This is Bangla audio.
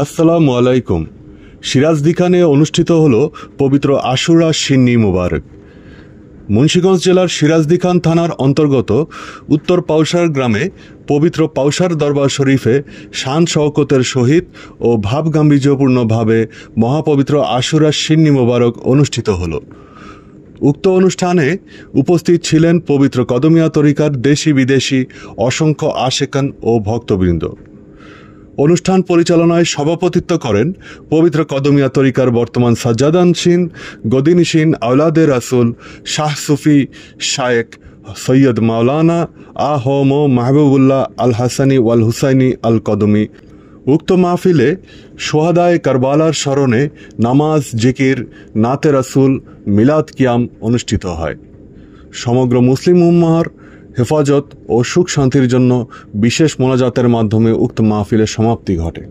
আসসালামু আলাইকুম। সিরাজদিখানে অনুষ্ঠিত হল পবিত্র আশুরা শিন্নি মুবারক। মুন্সিগঞ্জ জেলার সিরাজদিখান থানার অন্তর্গত উত্তর পাউসার গ্রামে পবিত্র পাউসার দরবার শরীফে শান শওকতের সহিত ও ভাবগাম্ভীর্যপূর্ণভাবে মহাপবিত্র আশুরা শিন্নি মুবারক অনুষ্ঠিত হল। উক্ত অনুষ্ঠানে উপস্থিত ছিলেন পবিত্র কদমিয়া তরিকার দেশি বিদেশি অসংখ্য আশেকান ও ভক্তবৃন্দ। অনুষ্ঠান পরিচালনায় সভাপতিত্ব করেন পবিত্র কদমিয়া তরিকার বর্তমান সাজ্জাদানশীন গদিনিশীন আওলাদে রাসুল শাহ সুফি শায়েক সৈয়দ মাওলানা আহম মাহবুবুল্লাহ আল হাসানি ওয়াল হুসাইনি আল কদমি। উক্ত মাহফিলে সোহাদায়ে কারবালার স্মরণে নামাজ, জিকির, নাতে রাসুল, মিলাদ কিয়াম অনুষ্ঠিত হয়। সমগ্র মুসলিম উম্মাহর হেফাজত ও সুখ শান্তির জন্য বিশেষ মোনাজাতের মাধ্যমে উক্ত মাহফিলের সমাপ্তি ঘটে।